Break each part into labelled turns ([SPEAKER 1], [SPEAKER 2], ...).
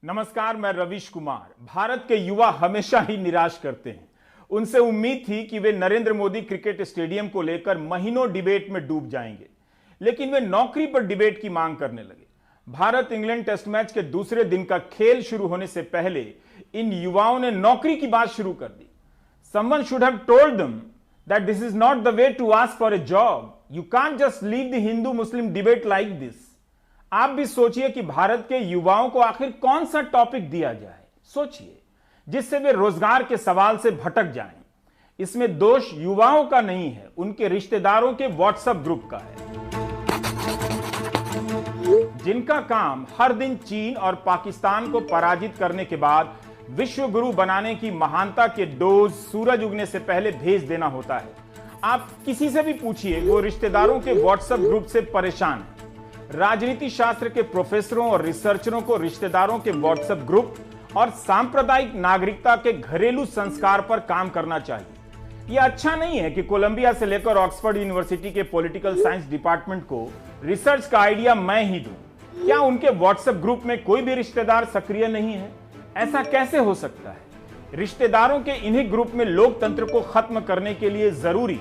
[SPEAKER 1] नमस्कार, मैं रवीश कुमार। भारत के युवा हमेशा ही निराश करते हैं। उनसे उम्मीद थी कि वे नरेंद्र मोदी क्रिकेट स्टेडियम को लेकर महीनों डिबेट में डूब जाएंगे, लेकिन वे नौकरी पर डिबेट की मांग करने लगे। भारत इंग्लैंड टेस्ट मैच के दूसरे दिन का खेल शुरू होने से पहले इन युवाओं ने नौकरी की बात शुरू कर दी। Someone should have told them that this is not the way to ask for a job. You can't just leave the Hindu-Muslim debate like this. आप भी सोचिए कि भारत के युवाओं को आखिर कौन सा टॉपिक दिया जाए, सोचिए, जिससे वे रोजगार के सवाल से भटक जाएं। इसमें दोष युवाओं का नहीं है, उनके रिश्तेदारों के व्हाट्सएप ग्रुप का है, जिनका काम हर दिन चीन और पाकिस्तान को पराजित करने के बाद विश्व गुरु बनाने की महानता के डोज सूरज उगने से पहले भेज देना होता है। आप किसी से भी पूछिए, वो रिश्तेदारों के व्हाट्सएप ग्रुप से परेशान है। राजनीति शास्त्र के प्रोफेसरों और रिसर्चरों को रिश्तेदारों के व्हाट्सएप ग्रुप और सांप्रदायिक नागरिकता के घरेलू संस्कार पर काम करना चाहिए। यह अच्छा नहीं है कि कोलंबिया से लेकर ऑक्सफोर्ड यूनिवर्सिटी के पॉलिटिकल साइंस डिपार्टमेंट को रिसर्च का आइडिया मैं ही दूं। क्या उनके व्हाट्सएप ग्रुप में कोई भी रिश्तेदार सक्रिय नहीं है? ऐसा कैसे हो सकता है? रिश्तेदारों के इन्हीं ग्रुप में लोकतंत्र को खत्म करने के लिए जरूरी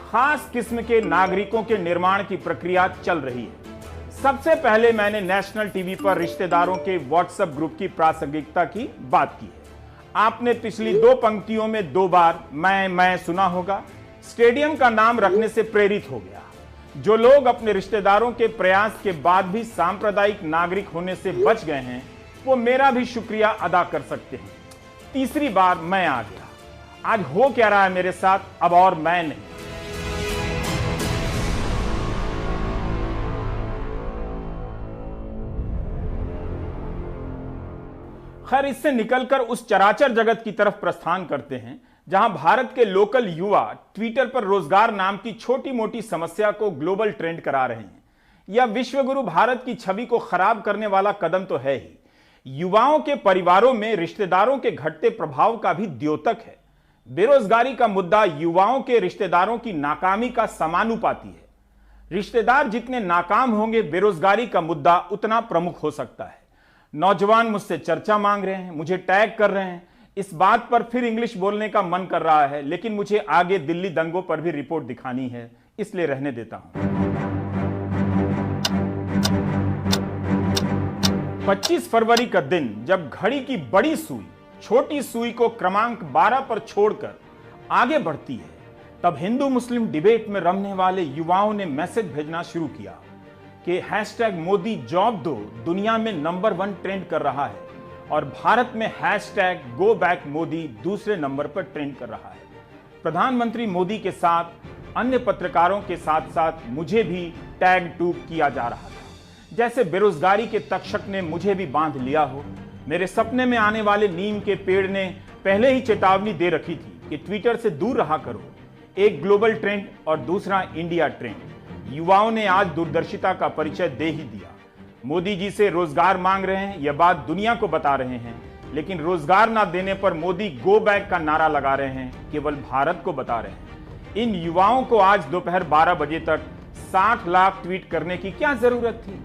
[SPEAKER 1] खास किस्म के नागरिकों के निर्माण की प्रक्रिया चल रही है। सबसे पहले मैंने नेशनल टीवी पर रिश्तेदारों के व्हाट्सएप ग्रुप की प्रासंगिकता की बात की है। आपने पिछली दो पंक्तियों में 2 बार मैं सुना होगा। स्टेडियम का नाम रखने से प्रेरित हो गया। जो लोग अपने रिश्तेदारों के प्रयास के बाद भी सांप्रदायिक नागरिक होने से बच गए हैं, वो मेरा भी शुक्रिया अदा कर सकते हैं। तीसरी बार मैं आ गया। आज हो क्या रहा है मेरे साथ? अब और मैं नहीं। खैर, इससे निकलकर उस चराचर जगत की तरफ प्रस्थान करते हैं जहां भारत के लोकल युवा ट्विटर पर रोजगार नाम की छोटी मोटी समस्या को ग्लोबल ट्रेंड करा रहे हैं। यह विश्वगुरु भारत की छवि को खराब करने वाला कदम तो है ही, युवाओं के परिवारों में रिश्तेदारों के घटते प्रभाव का भी द्योतक है। बेरोजगारी का मुद्दा युवाओं के रिश्तेदारों की नाकामी का समानुपाती है। रिश्तेदार जितने नाकाम होंगे, बेरोजगारी का मुद्दा उतना प्रमुख हो सकता है। नौजवान मुझसे चर्चा मांग रहे हैं, मुझे टैग कर रहे हैं। इस बात पर फिर इंग्लिश बोलने का मन कर रहा है, लेकिन मुझे आगे दिल्ली दंगों पर भी रिपोर्ट दिखानी है, इसलिए रहने देता हूं। 25 फरवरी का दिन, जब घड़ी की बड़ी सुई छोटी सुई को क्रमांक 12 पर छोड़कर आगे बढ़ती है, तब हिंदू मुस्लिम डिबेट में रमने वाले युवाओं ने मैसेज भेजना शुरू किया कि #मोदी जॉब दो दुनिया में नंबर 1 ट्रेंड कर रहा है और भारत में #गो बैक मोदी दूसरे नंबर पर ट्रेंड कर रहा है। प्रधानमंत्री मोदी के साथ अन्य पत्रकारों के साथ साथ मुझे भी टैग टूग किया जा रहा था, जैसे बेरोजगारी के तक्षक ने मुझे भी बांध लिया हो। मेरे सपने में आने वाले नीम के पेड़ ने पहले ही चेतावनी दे रखी थी कि ट्विटर से दूर रहा करो। एक ग्लोबल ट्रेंड और दूसरा इंडिया ट्रेंड। युवाओं ने आज दूरदर्शिता का परिचय दे ही दिया। मोदी जी से रोजगार मांग रहे हैं, यह बात दुनिया को बता रहे हैं, लेकिन रोजगार ना देने पर मोदी गो बैक का नारा लगा रहे हैं, केवल भारत को बता रहे हैं। इन युवाओं को आज दोपहर 12 बजे तक 60 लाख ट्वीट करने की क्या जरूरत थी?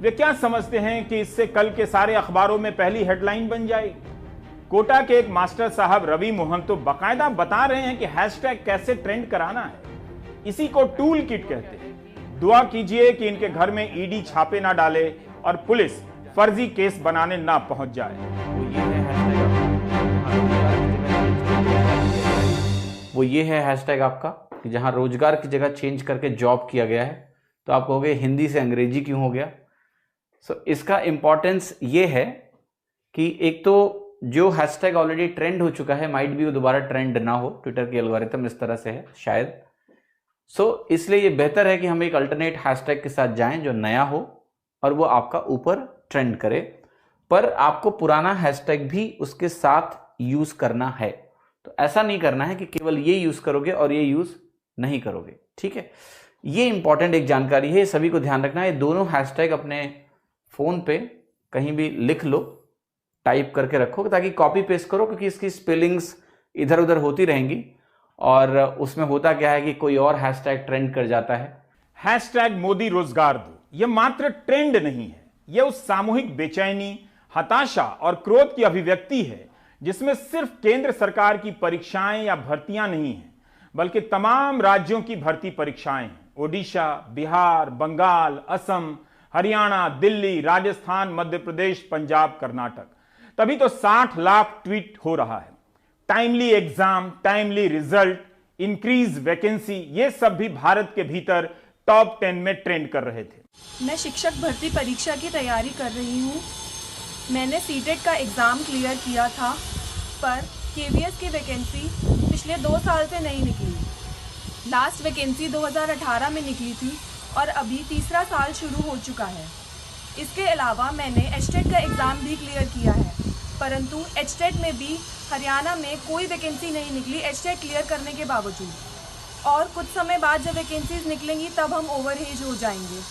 [SPEAKER 1] वे क्या समझते हैं कि इससे कल के सारे अखबारों में पहली हेडलाइन बन जाएगी? कोटा के एक मास्टर साहब रवि मोहन तो बाकायदा बता रहे हैं कि हैशटैग कैसे ट्रेंड कराना है। इसी को टूल किट कहते हैं। दुआ कीजिए कि इनके घर में ईडी छापे ना डाले और पुलिस फर्जी केस बनाने ना पहुंच जाए।
[SPEAKER 2] वो ये है हैशटैग आपका कि जहां रोजगार की जगह चेंज करके जॉब किया गया है, तो आप कहोगे हिंदी से अंग्रेजी क्यों हो गया? इसका इंपॉर्टेंस ये है कि एक तो जो हैशटैग ऑलरेडी ट्रेंड हो चुका है, माइट भी वो दोबारा ट्रेंड ना हो। ट्विटर की एल्गोरिथम इस तरह से है शायद। इसलिए ये बेहतर है कि हम एक अल्टरनेट हैशटैग के साथ जाएं जो नया हो और वो आपका ऊपर ट्रेंड करे, पर आपको पुराना हैशटैग भी उसके साथ यूज करना है। तो ऐसा नहीं करना है कि केवल ये यूज करोगे और ये यूज नहीं करोगे, ठीक है? ये इंपॉर्टेंट एक जानकारी है, सभी को ध्यान रखना है। दोनों हैशटैग अपने फोन पे कहीं भी लिख लो, टाइप करके रखो, ताकि कॉपी पेस्ट करो, क्योंकि इसकी स्पेलिंग्स इधर उधर होती रहेंगी और उसमें होता क्या है कि कोई और हैशटैग ट्रेंड कर जाता है।
[SPEAKER 1] #मोदी रोजगार दो, यह मात्र ट्रेंड नहीं है, यह उस सामूहिक बेचैनी, हताशा और क्रोध की अभिव्यक्ति है, जिसमें सिर्फ केंद्र सरकार की परीक्षाएं या भर्तियां नहीं हैं, बल्कि तमाम राज्यों की भर्ती परीक्षाएं हैं। ओडिशा, बिहार, बंगाल, असम, हरियाणा, दिल्ली, राजस्थान, मध्य प्रदेश, पंजाब, कर्नाटक। तभी तो 60 लाख ट्वीट हो रहा है। Timely exam, timely result, increase vacancy, ये सब भी भारत के भीतर टॉप 10 में ट्रेंड कर रहे थे।
[SPEAKER 3] मैं शिक्षक भर्ती परीक्षा की तैयारी कर रही हूँ। मैंने सीटेट का एग्ज़ाम क्लियर किया था, पर केवीएस की वैकेंसी पिछले 2 साल से नहीं निकली। लास्ट वैकेंसी 2018 में निकली थी और अभी तीसरा साल शुरू हो चुका है। इसके अलावा मैंने एचटेट का एग्ज़ाम भी क्लियर किया है, परंतु एचटेट में भी हरियाणा में कोई वैकेंसी नहीं निकली एचटेट क्लियर करने के बावजूद। और कुछ समय बाद जब वैकेंसीज निकलेंगी तब हम ओवरहेज हो जाएंगे।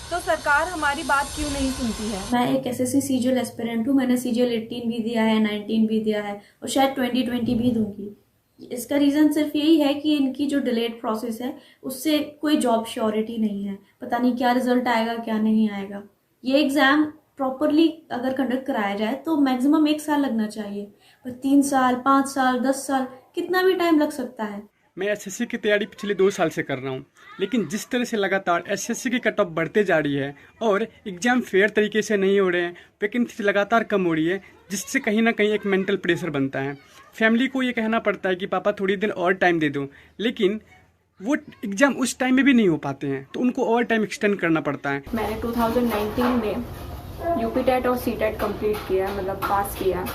[SPEAKER 3] तो सरकार हमारी बात क्यों नहीं सुनती है?
[SPEAKER 4] मैं एक एसएससी सीजीएल एस्पिरेंट हूँ। मैंने सीजीएल 18 भी दिया है, 19 भी दिया है और शायद 2020 भी दूंगी। इसका रीज़न सिर्फ यही है कि इनकी जो डिलेड प्रोसेस है उससे कोई जॉब श्योरिटी नहीं है। पता नहीं क्या रिजल्ट आएगा, क्या नहीं आएगा। ये एग्ज़ाम प्रॉपरली अगर कंडक्ट कराया जाए तो मैक्सिमम 1 साल लगना चाहिए, पर 3 साल, 5 साल, 10 साल, कितना भी टाइम लग सकता है।
[SPEAKER 5] मैं एसएससी की तैयारी पिछले 2 साल से कर रहा हूँ, लेकिन जिस तरह से लगातार एसएससी की कट ऑफ बढ़ते जा रही है और एग्ज़ाम फेयर तरीके से नहीं हो रहे हैं, वैकेंसी लगातार कम हो रही है, जिससे कहीं ना कहीं एक मेंटल प्रेशर बनता है। फैमिली को ये कहना पड़ता है कि पापा थोड़ी देर और टाइम दे दो, लेकिन वो एग्ज़ाम उस टाइम में भी नहीं हो पाते हैं, तो उनको और टाइम एक्सटेंड करना पड़ता है।
[SPEAKER 6] मैंने 2019 में यूपी टेट और सी टेट कम्प्लीट किया, मतलब पास किया,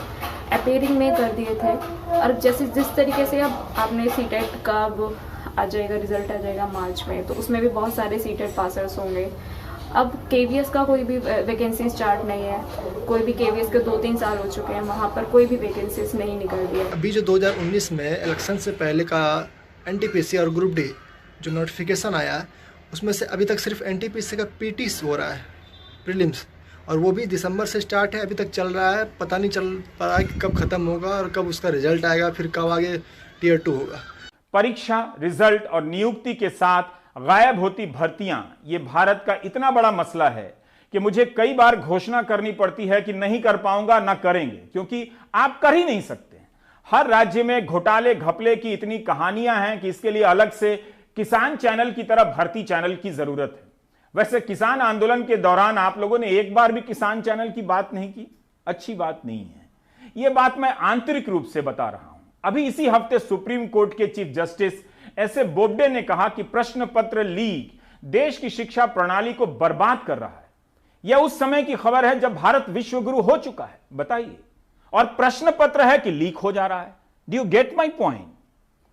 [SPEAKER 6] अपेयरिंग में कर दिए थे। और जैसे जिस तरीके से अब आपने सी टेट का अब आ जाएगा, रिजल्ट आ जाएगा मार्च में, तो उसमें भी बहुत सारे सी टेट पासर्स होंगे। अब केवीएस का कोई भी वैकेंसी स्टार्ट नहीं है, कोई भी केवीएस के 2-3 साल हो चुके हैं, वहाँ पर कोई भी वैकेंसीज नहीं निकल रही है।
[SPEAKER 7] अभी जो 2019 में इलेक्शन से पहले का एनटीपीसी और ग्रुप डी जो नोटिफिकेशन आया, उसमें से अभी तक सिर्फ एनटीपीसी का पीटी हो रहा है, प्रीलिम्स, और वो भी दिसंबर से स्टार्ट है, अभी तक चल रहा है। पता नहीं चल पा रहा है कि कब खत्म होगा और कब उसका रिजल्ट आएगा, फिर कब आगे टियर 2 होगा।
[SPEAKER 1] परीक्षा, रिजल्ट और नियुक्ति के साथ गायब होती भर्तियां, ये भारत का इतना बड़ा मसला है कि मुझे कई बार घोषणा करनी पड़ती है कि नहीं कर पाऊंगा, ना करेंगे, क्योंकि आप कर ही नहीं सकते। हर राज्य में घोटाले घपले की इतनी कहानियां हैं कि इसके लिए अलग से किसान चैनल की तरह भर्ती चैनल की जरूरत है। वैसे किसान आंदोलन के दौरान आप लोगों ने एक बार भी किसान चैनल की बात नहीं की। अच्छी बात नहीं है। यह बात मैं आंतरिक रूप से बता रहा हूं। अभी इसी हफ्ते सुप्रीम कोर्ट के चीफ जस्टिस एस.ए. बोबडे ने कहा कि प्रश्न पत्र लीक देश की शिक्षा प्रणाली को बर्बाद कर रहा है। यह उस समय की खबर है जब भारत विश्व गुरु हो चुका है, बताइए, और प्रश्न पत्र है कि लीक हो जा रहा है। Do you get my point?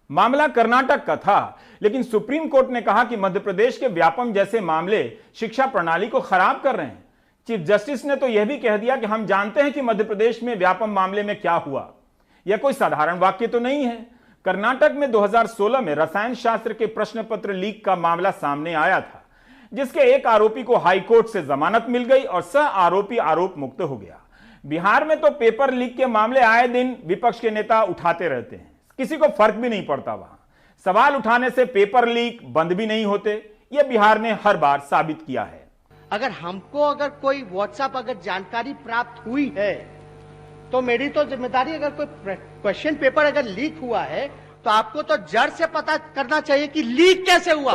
[SPEAKER 1] मामला कर्नाटक का था, लेकिन सुप्रीम कोर्ट ने कहा कि मध्य प्रदेश के व्यापम जैसे मामले शिक्षा प्रणाली को खराब कर रहे हैं। चीफ जस्टिस ने तो यह भी कह दिया कि हम जानते हैं कि मध्य प्रदेश में व्यापम मामले में क्या हुआ। यह कोई साधारण वाक्य तो नहीं है। कर्नाटक में 2016 में रसायन शास्त्र के प्रश्न पत्र लीक का मामला सामने आया था, जिसके एक आरोपी को हाईकोर्ट से जमानत मिल गई और सह आरोपी आरोप मुक्त हो गया। बिहार में तो पेपर लीक के मामले आए दिन विपक्ष के नेता उठाते रहते हैं, किसी को फर्क भी नहीं पड़ता। वहां सवाल उठाने से पेपर लीक बंद भी नहीं होते। यह बिहार ने हर बार साबित किया है।
[SPEAKER 8] अगर हमको अगर कोई व्हाट्सएप अगर जानकारी प्राप्त हुई है तो मेरी तो जिम्मेदारी, अगर कोई क्वेश्चन पेपर अगर लीक हुआ है तो आपको तो जड़ से पता करना चाहिए कि लीक कैसे हुआ।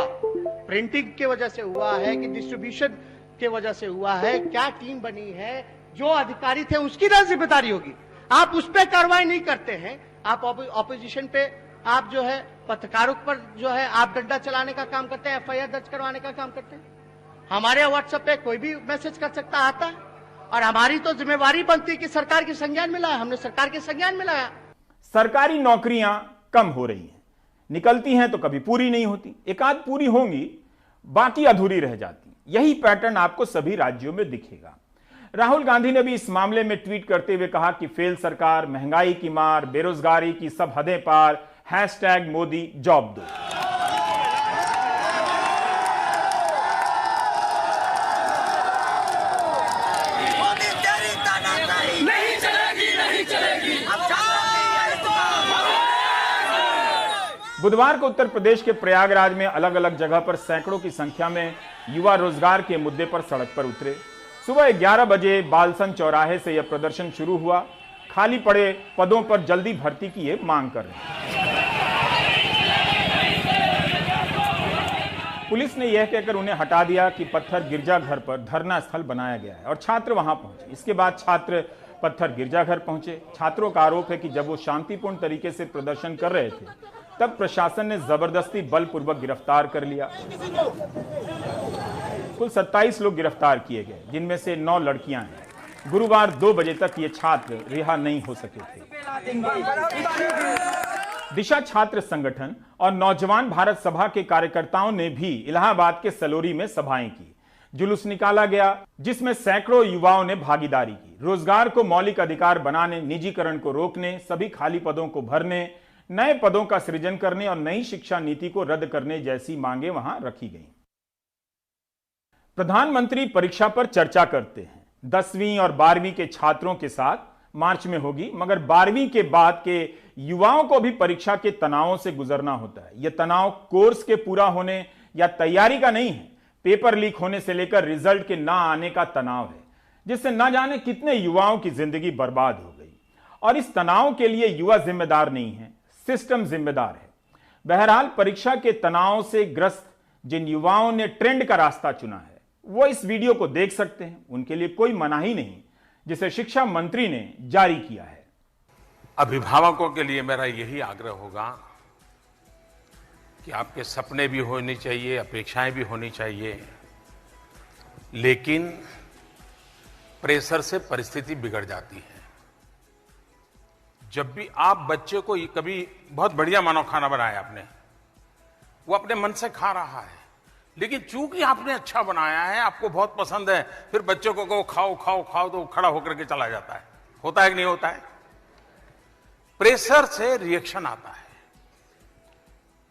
[SPEAKER 8] प्रिंटिंग की वजह से हुआ है कि डिस्ट्रीब्यूशन की वजह से हुआ है, क्या टीम बनी है, जो अधिकारी थे उसकी ना जिम्मेदारी होगी। आप उस पर कार्रवाई नहीं करते हैं, आप ऑपोजिशन पे, आप जो है पत्रकारों पर जो है आप डंडा चलाने का काम करते हैं, एफआईआर दर्ज करवाने का काम करते हैं। हमारे व्हाट्सएप पे कोई भी मैसेज कर सकता, आता है, और हमारी तो जिम्मेवारी बनती है कि सरकार के संज्ञान में लाया। हमने सरकार के संज्ञान में लाया।
[SPEAKER 1] सरकारी नौकरियां कम हो रही हैं, निकलती हैं तो कभी पूरी नहीं होती, एक आध पूरी होंगी, बाकी अधूरी रह जाती। यही पैटर्न आपको सभी राज्यों में दिखेगा। राहुल गांधी ने भी इस मामले में ट्वीट करते हुए कहा कि फेल सरकार, महंगाई की मार, बेरोजगारी की सब हदें पार, #मोदी जॉब दो। बुधवार को उत्तर प्रदेश के प्रयागराज में अलग अलग जगह पर सैकड़ों की संख्या में युवा रोजगार के मुद्दे पर सड़क पर उतरे। सुबह 11 बजे बालसन चौराहे से यह प्रदर्शन शुरू हुआ। खाली पड़े पदों पर जल्दी भर्ती की ये मांग कर रहे हैं। पुलिस ने यह कहकर उन्हें हटा दिया कि पत्थर गिरजाघर पर धरना स्थल बनाया गया है और छात्र वहां पहुंचे। इसके बाद छात्र पत्थर गिरजाघर पहुंचे। छात्रों का आरोप है कि जब वो शांतिपूर्ण तरीके से प्रदर्शन कर रहे थे तब प्रशासन ने जबरदस्ती बलपूर्वक गिरफ्तार कर लिया। कुल 27 लोग गिरफ्तार किए गए, जिनमें से 9 लड़कियां हैं। गुरुवार 2 बजे तक ये छात्र रिहा नहीं हो सके थे। दिशा छात्र संगठन और नौजवान भारत सभा के कार्यकर्ताओं ने भी इलाहाबाद के सलोरी में सभाएं की। जुलूस निकाला गया जिसमें सैकड़ों युवाओं ने भागीदारी की। रोजगार को मौलिक अधिकार बनाने, निजीकरण को रोकने, सभी खाली पदों को भरने, नए पदों का सृजन करने और नई शिक्षा नीति को रद्द करने जैसी मांगे वहां रखी गईं। प्रधानमंत्री परीक्षा पर चर्चा करते हैं। 10वीं और 12वीं के छात्रों के साथ मार्च में होगी, मगर 12वीं के बाद के युवाओं को भी परीक्षा के तनावों से गुजरना होता है। यह तनाव कोर्स के पूरा होने या तैयारी का नहीं है, पेपर लीक होने से लेकर रिजल्ट के ना आने का तनाव है, जिससे न जाने कितने युवाओं की जिंदगी बर्बाद हो गई। और इस तनाव के लिए युवा जिम्मेदार नहीं है, सिस्टम जिम्मेदार है। बहरहाल परीक्षा के तनाव से ग्रस्त जिन युवाओं ने ट्रेंड का रास्ता चुना है वो इस वीडियो को देख सकते हैं। उनके लिए कोई मनाही नहीं, जिसे शिक्षा मंत्री ने जारी किया है।
[SPEAKER 9] अभिभावकों के लिए मेरा यही आग्रह होगा कि आपके सपने भी होने चाहिए, अपेक्षाएं भी होनी चाहिए, लेकिन प्रेशर से परिस्थिति बिगड़ जाती है। जब भी आप बच्चे को कभी बहुत बढ़िया मानो खाना बनाया आपने, वो अपने मन से खा रहा है, लेकिन चूंकि आपने अच्छा बनाया है, आपको बहुत पसंद है, फिर बच्चों को कहो खाओ खाओ खाओ तो खड़ा होकर के चला जाता है। होता है कि नहीं होता है? प्रेशर से रिएक्शन आता है।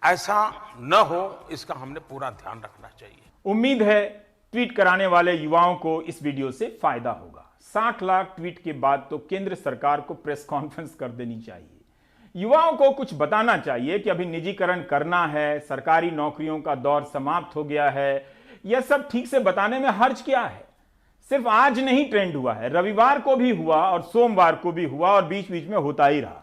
[SPEAKER 9] ऐसा न हो, इसका हमने पूरा ध्यान रखना चाहिए।
[SPEAKER 1] उम्मीद है ट्वीट कराने वाले युवाओं को इस वीडियो से फायदा होगा। 60 लाख ट्वीट के बाद तो केंद्र सरकार को प्रेस कॉन्फ्रेंस कर देनी चाहिए। युवाओं को कुछ बताना चाहिए कि अभी निजीकरण करना है, सरकारी नौकरियों का दौर समाप्त हो गया है। यह सब ठीक से बताने में हर्ज क्या है? सिर्फ आज नहीं ट्रेंड हुआ है, रविवार को भी हुआ और सोमवार को भी हुआ और बीच बीच में होता ही रहा।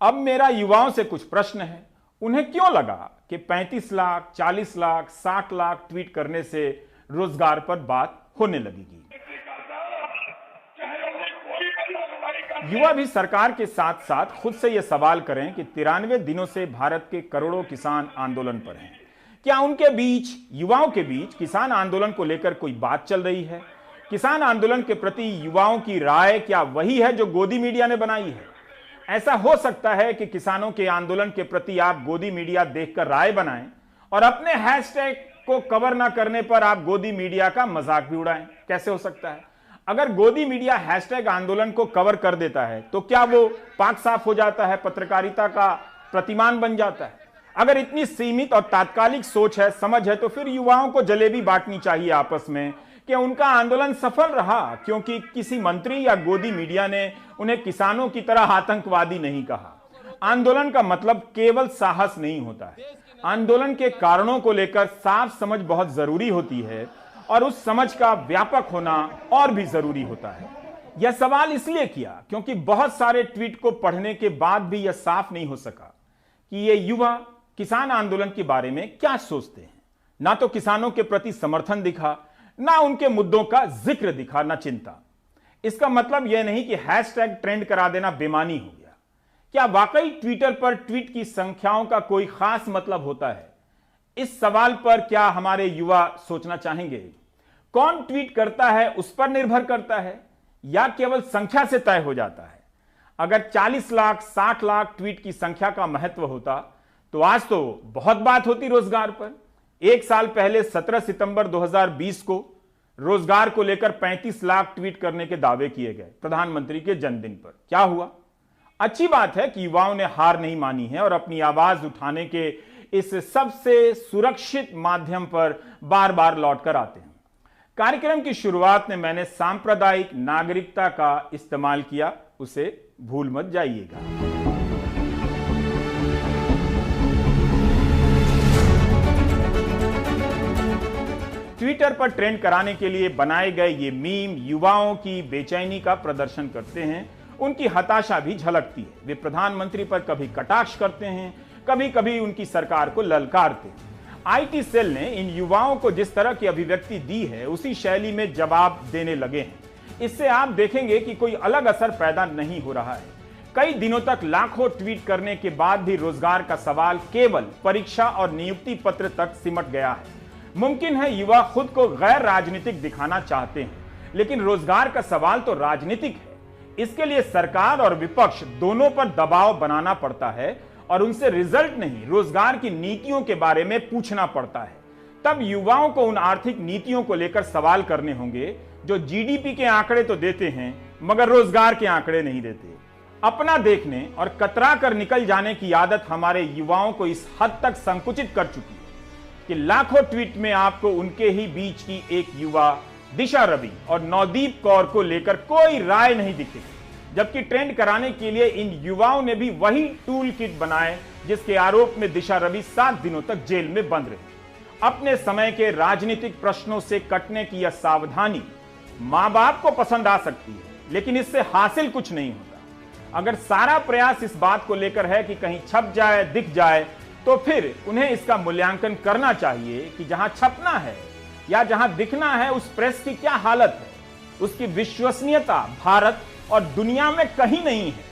[SPEAKER 1] अब मेरा युवाओं से कुछ प्रश्न है। उन्हें क्यों लगा कि 35 लाख, 40 लाख, 60 लाख ट्वीट करने से रोजगार पर बात होने लगेगी? युवा भी सरकार के साथ साथ खुद से यह सवाल करें कि 93 दिनों से भारत के करोड़ों किसान आंदोलन पर हैं। क्या उनके बीच, युवाओं के बीच किसान आंदोलन को लेकर कोई बात चल रही है? किसान आंदोलन के प्रति युवाओं की राय क्या वही है जो गोदी मीडिया ने बनाई है? ऐसा हो सकता है कि किसानों के आंदोलन के प्रति आप गोदी मीडिया देखकर राय बनाएं और अपने हैशटैग को कवर ना करने पर आप गोदी मीडिया का मजाक भी उड़ाएं। कैसे हो सकता है? अगर गोदी मीडिया हैशटैग आंदोलन को कवर कर देता है तो क्या वो पाक साफ हो जाता है, पत्रकारिता का प्रतिमान बन जाता है? अगर इतनी सीमित और तात्कालिक सोच है, समझ है, तो फिर युवाओं को जलेबी बांटनी चाहिए आपस में कि उनका आंदोलन सफल रहा क्योंकि किसी मंत्री या गोदी मीडिया ने उन्हें किसानों की तरह आतंकवादी नहीं कहा। आंदोलन का मतलब केवल साहस नहीं होता है। आंदोलन के कारणों को लेकर साफ समझ बहुत जरूरी होती है और उस समझ का व्यापक होना और भी जरूरी होता है। यह सवाल इसलिए किया क्योंकि बहुत सारे ट्वीट को पढ़ने के बाद भी यह साफ नहीं हो सका कि ये युवा किसान आंदोलन के बारे में क्या सोचते हैं। ना तो किसानों के प्रति समर्थन दिखा, ना उनके मुद्दों का जिक्र दिखा, ना चिंता। इसका मतलब यह नहीं कि हैशटैग ट्रेंड करा देना बेमानी हो गया। क्या वाकई ट्विटर पर ट्वीट की संख्याओं का कोई खास मतलब होता है? इस सवाल पर क्या हमारे युवा सोचना चाहेंगे? कौन ट्वीट करता है उस पर निर्भर करता है या केवल संख्या से तय हो जाता है? अगर 40 लाख, 60 लाख ट्वीट की संख्या का महत्व होता तो आज तो बहुत बात होती रोजगार पर। एक साल पहले 17 सितंबर 2020 को रोजगार को लेकर 35 लाख ट्वीट करने के दावे किए गए प्रधानमंत्री के जन्मदिन पर। क्या हुआ? अच्छी बात है कि युवाओं ने हार नहीं मानी है और अपनी आवाज उठाने के इस सबसे सुरक्षित माध्यम पर बार बार लौट कर आते हैं। कार्यक्रम की शुरुआत में मैंने सांप्रदायिक नागरिकता का इस्तेमाल किया, उसे भूल मत जाइएगा। ट्विटर पर ट्रेंड कराने के लिए बनाए गए ये मीम युवाओं की बेचैनी का प्रदर्शन करते हैं, उनकी हताशा भी झलकती है। वे प्रधानमंत्री पर कभी कटाक्ष करते हैं, कभी कभी उनकी सरकार को ललकारते हैं। आईटी सेल ने इन युवाओं को जिस तरह की अभिव्यक्ति दी है उसी शैली में जवाब देने लगे हैं। इससे आप देखेंगे कि कोई अलग असर पैदा नहीं हो रहा है। कई दिनों तक लाखों ट्वीट करने के बाद भी रोजगार का सवाल केवल परीक्षा और नियुक्ति पत्र तक सिमट गया है। मुमकिन है युवा खुद को गैर राजनीतिक दिखाना चाहते हैं, लेकिन रोजगार का सवाल तो राजनीतिक है। इसके लिए सरकार और विपक्ष दोनों पर दबाव बनाना पड़ता है और उनसे रिजल्ट नहीं, रोजगार की नीतियों के बारे में पूछना पड़ता है। तब युवाओं को उन आर्थिक नीतियों को लेकर सवाल करने होंगे जो जीडीपी के आंकड़े तो देते हैं मगर रोजगार के आंकड़े नहीं देते। अपना देखने और कतरा कर निकल जाने की आदत हमारे युवाओं को इस हद तक संकुचित कर चुकी है कि लाखों ट्वीट में आपको उनके ही बीच की एक युवा दिशा रवि और नवदीप कौर को लेकर कोई राय नहीं दिखेगी, जबकि ट्रेंड कराने के लिए इन युवाओं ने भी वही टूल किट बनाए जिसके आरोप में दिशा रवि 7 दिनों तक जेल में बंद रही। अपने समय के राजनीतिक प्रश्नों से कटने की यह सावधानी मां बाप को पसंद आ सकती है, लेकिन इससे हासिल कुछ नहीं होता। अगर सारा प्रयास इस बात को लेकर है कि कहीं छप जाए, दिख जाए, तो फिर उन्हें इसका मूल्यांकन करना चाहिए कि जहां छपना है या जहां दिखना है उस प्रेस की क्या हालत है। उसकी विश्वसनीयता भारत और दुनिया में कहीं नहीं है।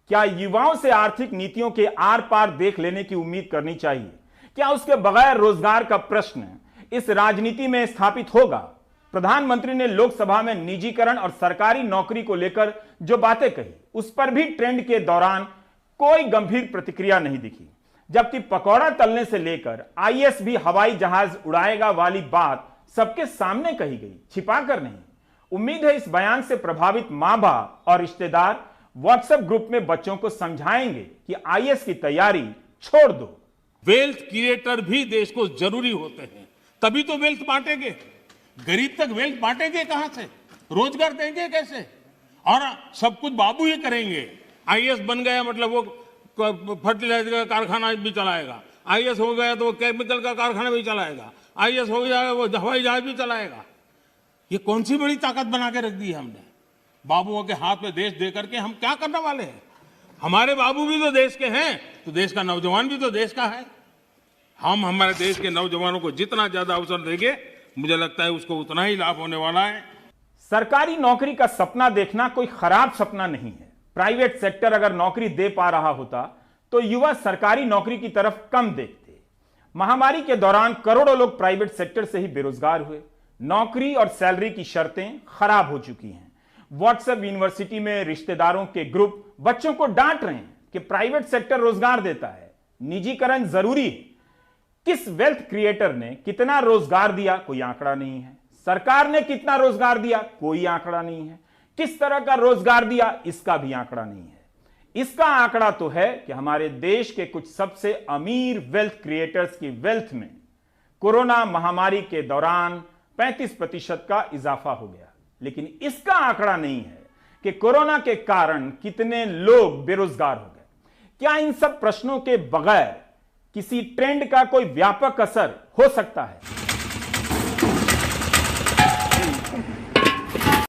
[SPEAKER 1] क्या युवाओं से आर्थिक नीतियों के आर पार देख लेने की उम्मीद करनी चाहिए? क्या उसके बगैर रोजगार का प्रश्न इस राजनीति में स्थापित होगा? प्रधानमंत्री ने लोकसभा में निजीकरण और सरकारी नौकरी को लेकर जो बातें कही, उस पर भी ट्रेंड के दौरान कोई गंभीर प्रतिक्रिया नहीं दिखी, जबकि पकौड़ा तलने से लेकर आईएएस भी हवाई जहाज उड़ाएगा वाली बात सबके सामने कही गई, छिपाकर नहीं। उम्मीद है इस बयान से प्रभावित मां बाप और रिश्तेदार व्हाट्सएप ग्रुप में बच्चों को समझाएंगे कि आईएएस की तैयारी छोड़ दो।
[SPEAKER 9] वेल्थ क्रिएटर भी देश को जरूरी होते हैं, तभी तो वेल्थ बांटेंगे। गरीब तक वेल्थ बांटेंगे कहां से? रोजगार देंगे कैसे? और सब कुछ बाबू ही करेंगे। आईएएस बन गया मतलब वो फर्टिलाइजर का कारखाना भी चलाएगा, आईएएस हो गया तो वो केमिकल का कारखाना भी चलाएगा, आईएएस हो गया वो हवाई जहाज भी चलाएगा। ये कौन सी बड़ी ताकत बना के रख दी है हमने? बाबुओं के हाथ में देश दे करके हम क्या करने वाले हैं? हमारे बाबू भी तो देश के हैं, तो देश का नौजवान भी तो देश का है। हम हमारे देश के नौजवानों को जितना ज्यादा अवसर देंगे, मुझे लगता है उसको उतना ही लाभ होने वाला है।
[SPEAKER 1] सरकारी नौकरी का सपना देखना कोई खराब सपना नहीं है। प्राइवेट सेक्टर अगर नौकरी दे पा रहा होता तो युवा सरकारी नौकरी की तरफ कम देखते। महामारी के दौरान करोड़ों लोग प्राइवेट सेक्टर से ही बेरोजगार हुए। नौकरी और सैलरी की शर्तें खराब हो चुकी हैं। व्हाट्सएप यूनिवर्सिटी में रिश्तेदारों के ग्रुप बच्चों को डांट रहे हैं कि प्राइवेट सेक्टर रोजगार देता है, निजीकरण जरूरी है। किस वेल्थ क्रिएटर ने कितना रोजगार दिया, कोई आंकड़ा नहीं है। सरकार ने कितना रोजगार दिया, कोई आंकड़ा नहीं है। किस तरह का रोजगार दिया, इसका भी आंकड़ा नहीं है। इसका आंकड़ा तो है कि हमारे देश के कुछ सबसे अमीर वेल्थ क्रिएटर्स की वेल्थ में कोरोना महामारी के दौरान 35% का इजाफा हो गया, लेकिन इसका आंकड़ा नहीं है कि कोरोना के कारण कितने लोग बेरोजगार हो गए। क्या इन सब प्रश्नों के बगैर किसी ट्रेंड का कोई व्यापक असर हो सकता है?